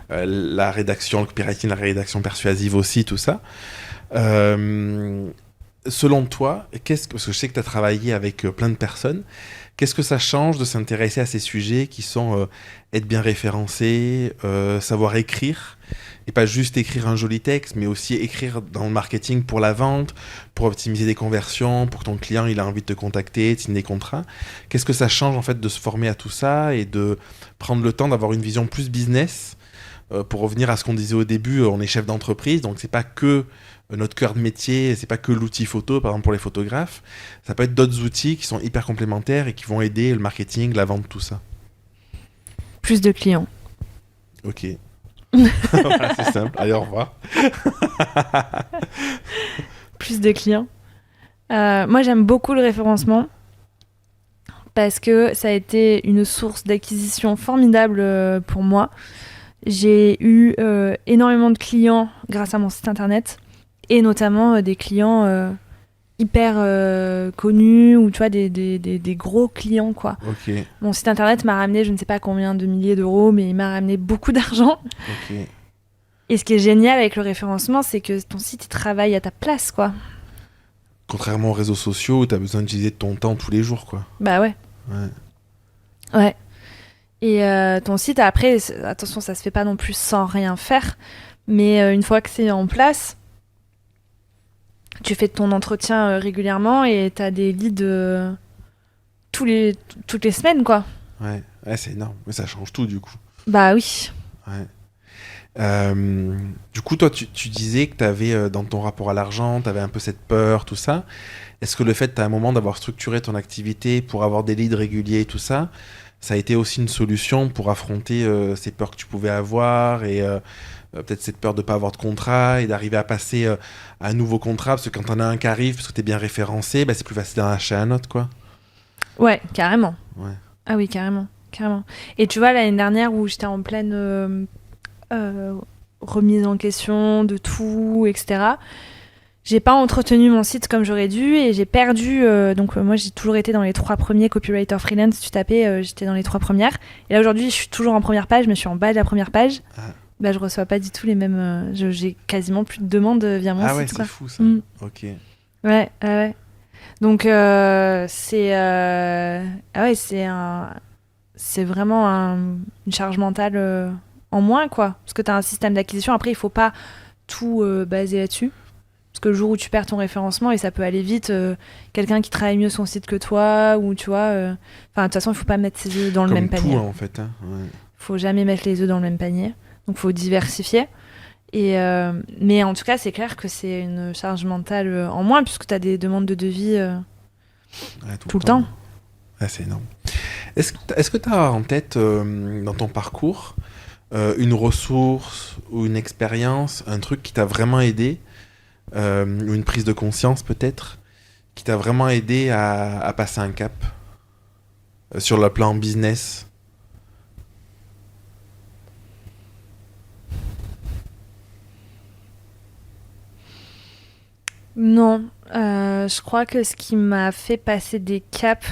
la rédaction, le copywriting, la rédaction persuasive aussi, tout ça. Euh, Selon toi, parce que je sais que tu as travaillé avec plein de personnes, qu'est-ce que ça change de s'intéresser à ces sujets qui sont être bien référencé, savoir écrire, et pas juste écrire un joli texte, mais aussi écrire dans le marketing pour la vente, pour optimiser des conversions, pour que ton client il a envie de te contacter, de signer des contrats. Qu'est-ce que ça change en fait de se former à tout ça et de prendre le temps d'avoir une vision plus business pour revenir à ce qu'on disait au début, on est chef d'entreprise, donc c'est pas que notre cœur de métier, c'est pas que l'outil photo, par exemple pour les photographes, ça peut être d'autres outils qui sont hyper complémentaires et qui vont aider le marketing, la vente, tout ça. Plus de clients. Ok. Voilà, c'est simple. Allez, au revoir. Plus de clients. Moi, j'aime beaucoup le référencement parce que ça a été une source d'acquisition formidable pour moi. J'ai eu énormément de clients grâce à mon site internet et notamment des clients hyper connus ou tu vois des gros clients quoi. Ok. Mon site internet m'a ramené je ne sais pas combien de milliers d'euros mais il m'a ramené beaucoup d'argent. Ok. Et ce qui est génial avec le référencement c'est que ton site il travaille à ta place quoi. Contrairement aux réseaux sociaux où tu as besoin d'utiliser ton temps tous les jours, quoi. Bah ouais. Ouais. Et ton site après attention ça se fait pas non plus sans rien faire mais une fois que c'est en place tu fais ton entretien régulièrement et t'as des leads toutes les semaines, quoi. Ouais, c'est énorme. Mais ça change tout, du coup. Bah oui. Ouais. Du coup, toi, tu disais que tu avais, dans ton rapport à l'argent, tu avais un peu cette peur, tout ça. Est-ce que le fait, à un moment, d'avoir structuré ton activité pour avoir des leads réguliers et tout ça, ça a été aussi une solution pour affronter ces peurs que tu pouvais avoir et peut-être cette peur de ne pas avoir de contrat et d'arriver à passer à un nouveau contrat, parce que quand on a un qui arrive, parce que tu es bien référencé, bah, c'est plus facile d'en acheter un autre, quoi. Ouais, carrément. Ouais. Ah oui, carrément. Carrément. Et tu vois, l'année dernière où j'étais en pleine remise en question de tout, etc., j'ai pas entretenu mon site comme j'aurais dû et j'ai perdu. Donc, moi, j'ai toujours été dans les 3 premiers copywriter freelance. Si tu tapais, j'étais dans les 3 premières. Et là, aujourd'hui, je suis toujours en première page. Je me suis en bas de la première page. Ah. Bah, je reçois pas du tout les mêmes. J'ai quasiment plus de demandes via mon Ah site. ouais, Quoi. c'est fou ça. Ok. Ouais, ouais. Donc, c'est. Ah ouais, c'est vraiment une charge mentale en moins, quoi. Parce que tu as un système d'acquisition. Après, il faut pas tout baser là-dessus. Parce que le jour où tu perds ton référencement, et ça peut aller vite, quelqu'un qui travaille mieux son site que toi, ou tu vois. Enfin, de toute façon, il faut pas mettre ses œufs dans le même panier. Comme tout, en fait. Hein. Ouais. Faut jamais mettre les œufs dans le même panier. Donc, faut diversifier. Mais en tout cas, c'est clair que c'est une charge mentale en moins, puisque tu as des demandes de devis tout le temps. Ouais, c'est énorme. Est-ce que tu as en tête, dans ton parcours, une ressource ou une expérience, un truc qui t'a vraiment aidé, ou une prise de conscience peut-être, qui t'a vraiment aidé à passer un cap sur le plan business? Non, je crois que ce qui m'a fait passer des caps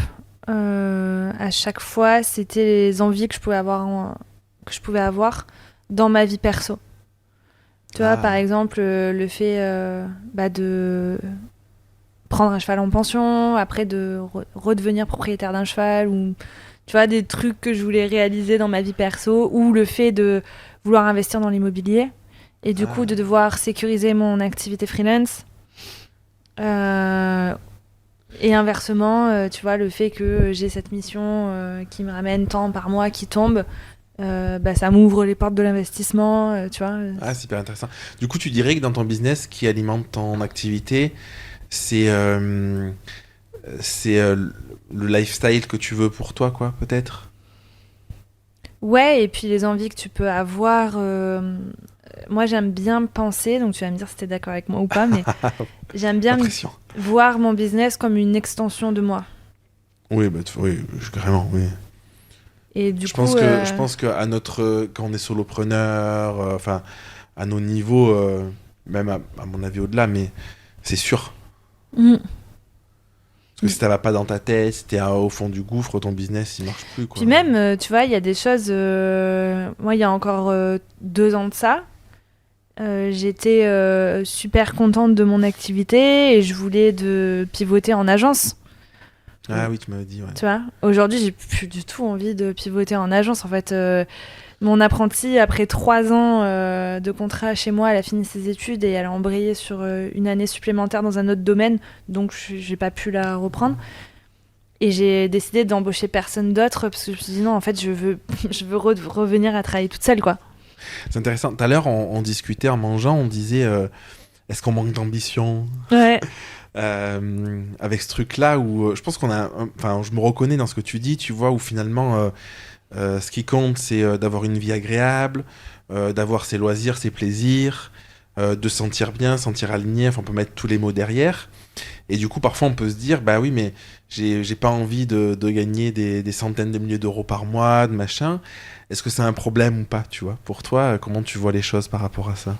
à chaque fois, c'était les envies que je pouvais avoir dans ma vie perso. Tu vois, par exemple, le fait de prendre un cheval en pension, après de redevenir propriétaire d'un cheval, ou tu vois, des trucs que je voulais réaliser dans ma vie perso, ou le fait de vouloir investir dans l'immobilier, et du coup de devoir sécuriser mon activité freelance. Et inversement, tu vois, le fait que j'ai cette mission qui me ramène tant par mois qui tombe, ça m'ouvre les portes de l'investissement, tu vois. Ah, c'est hyper intéressant. Du coup, tu dirais que dans ton business qui alimente ton activité, c'est le lifestyle que tu veux pour toi, quoi, peut-être? Ouais, et puis les envies que tu peux avoir. Moi, j'aime bien penser, donc tu vas me dire si t'es d'accord avec moi ou pas, mais j'aime bien voir mon business comme une extension de moi. Oui, oui, carrément, oui. Et du coup, je pense que à quand on est solopreneur, enfin, à nos niveaux, même à mon avis au-delà, mais c'est sûr. Parce que si ça va pas dans ta tête, si t'es au fond du gouffre, ton business, il marche plus, quoi. Puis même, tu vois, il y a des choses... moi, il y a encore 2 ans de ça, j'étais super contente de mon activité et je voulais pivoter en agence. Ah oui, tu m'avais dit, ouais. Tu vois, aujourd'hui, j'ai plus du tout envie de pivoter en agence. En fait, mon apprentie, après 3 ans de contrat chez moi, elle a fini ses études et elle a embrayé sur une année supplémentaire dans un autre domaine, donc j'ai pas pu la reprendre. Et j'ai décidé d'embaucher personne d'autre parce que je me suis dit non, en fait, je veux revenir à travailler toute seule, quoi. C'est intéressant. Tout à l'heure, on discutait en mangeant, on disait est-ce qu'on manque d'ambition ? Ouais. Avec ce truc-là où je pense je me reconnais dans ce que tu dis, tu vois, où finalement ce qui compte c'est d'avoir une vie agréable, d'avoir ses loisirs, ses plaisirs, de se sentir bien, sentir aligné, enfin on peut mettre tous les mots derrière. Et du coup parfois on peut se dire bah oui mais j'ai pas envie de gagner des centaines de milliers d'euros par mois, de machin. Est-ce que c'est un problème ou pas, tu vois ? Pour toi, comment tu vois les choses par rapport à ça ?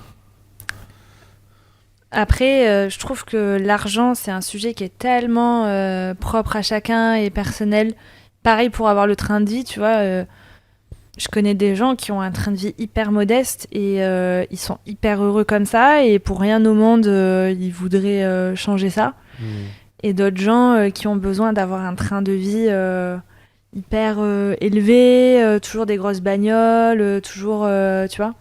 Après, je trouve que l'argent, c'est un sujet qui est tellement propre à chacun et personnel. Pareil pour avoir le train de vie, tu vois. Je connais des gens qui ont un train de vie hyper modeste et ils sont hyper heureux comme ça. Et pour rien au monde, ils voudraient changer ça. Et d'autres gens qui ont besoin d'avoir un train de vie hyper élevé, toujours des grosses bagnoles, toujours, tu vois.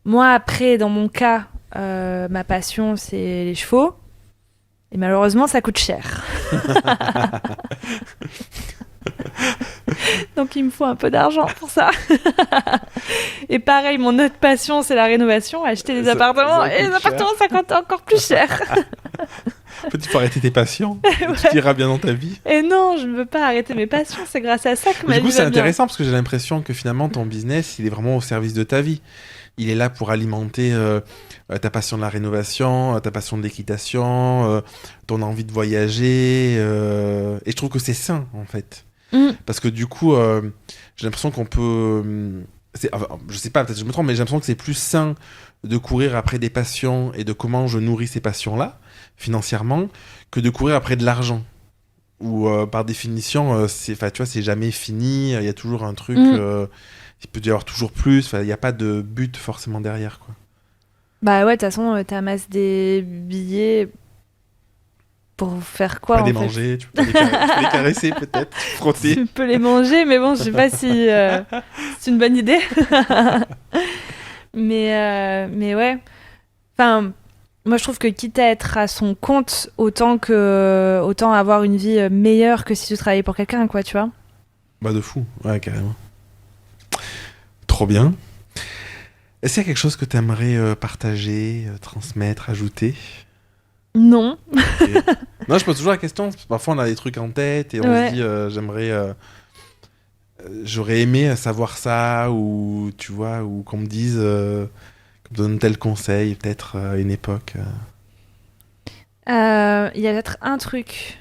Moi, après, dans mon cas... ma passion, c'est les chevaux. Et malheureusement, ça coûte cher. Donc, il me faut un peu d'argent pour ça. Et pareil, mon autre passion, c'est la rénovation. Acheter des appartements. Et les appartements, ça coûte encore plus cher. En fait, il faut arrêter tes passions. Ouais. Tu iras bien dans ta vie. Et non, je ne veux pas arrêter mes passions. C'est grâce à ça que ma vie va bien. Du coup, c'est intéressant parce que j'ai l'impression que finalement, ton business, il est vraiment au service de ta vie. Il est là pour alimenter ta passion de la rénovation, ta passion de l'équitation, ton envie de voyager. Et je trouve que c'est sain, en fait. Parce que du coup, j'ai l'impression qu'on peut... je sais pas, peut-être que je me trompe, mais j'ai l'impression que c'est plus sain de courir après des passions et de comment je nourris ces passions-là, financièrement, que de courir après de l'argent. Où, par définition, tu vois, c'est jamais fini, il y a toujours un truc... il peut y avoir toujours plus, il n'y a pas de but forcément derrière, quoi. Bah ouais, de toute façon, t'amasses des billets pour faire quoi, pas en les fait. Manger, tu peux les caresser peut-être, frotter. Tu peux les manger, mais bon, je sais pas si c'est une bonne idée. mais ouais. Enfin, moi je trouve que quitte à être à son compte, autant avoir une vie meilleure que si tu travaillais pour quelqu'un, quoi, tu vois. Bah de fou, ouais, carrément. Trop bien. Est-ce qu'il y a quelque chose que tu aimerais partager, transmettre, ajouter ? Non. Okay. Non, je pose toujours la question, parce que parfois on a des trucs en tête et on se dit j'aurais aimé savoir ça, ou tu vois, ou qu'on me dise, qu'on me donne tel conseil, peut-être à une époque. Il y a peut-être un truc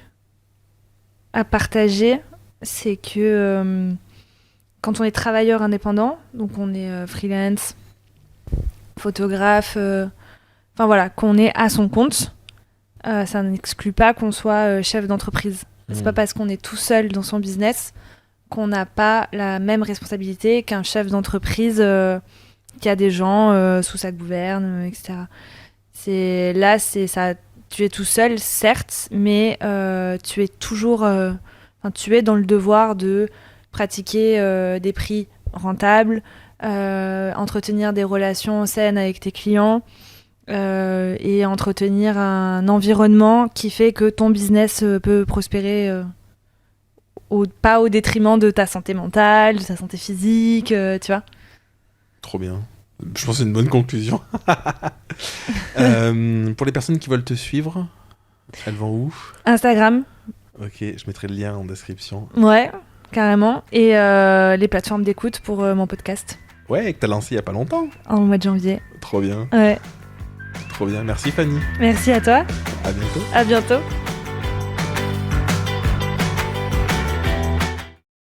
à partager, c'est que quand on est travailleur indépendant, donc on est freelance, photographe, enfin voilà, qu'on est à son compte, ça n'exclut pas qu'on soit chef d'entreprise. C'est pas parce qu'on est tout seul dans son business qu'on n'a pas la même responsabilité qu'un chef d'entreprise qui a des gens sous sa gouverne, etc. C'est ça. Tu es tout seul, certes, mais tu es toujours, tu es dans le devoir de pratiquer des prix rentables, entretenir des relations saines avec tes clients et entretenir un environnement qui fait que ton business peut prospérer pas au détriment de ta santé mentale, de ta santé physique, tu vois. Trop bien. Je pense que c'est une bonne conclusion. Pour les personnes qui veulent te suivre, elles vont où ? Instagram. Ok, je mettrai le lien en description. Ouais, carrément. Et les plateformes d'écoute pour mon podcast. Ouais, que t'as lancé il y a pas longtemps. En mois de janvier. Trop bien. Ouais. Trop bien. Merci Fanny. Merci à toi. À bientôt. À bientôt.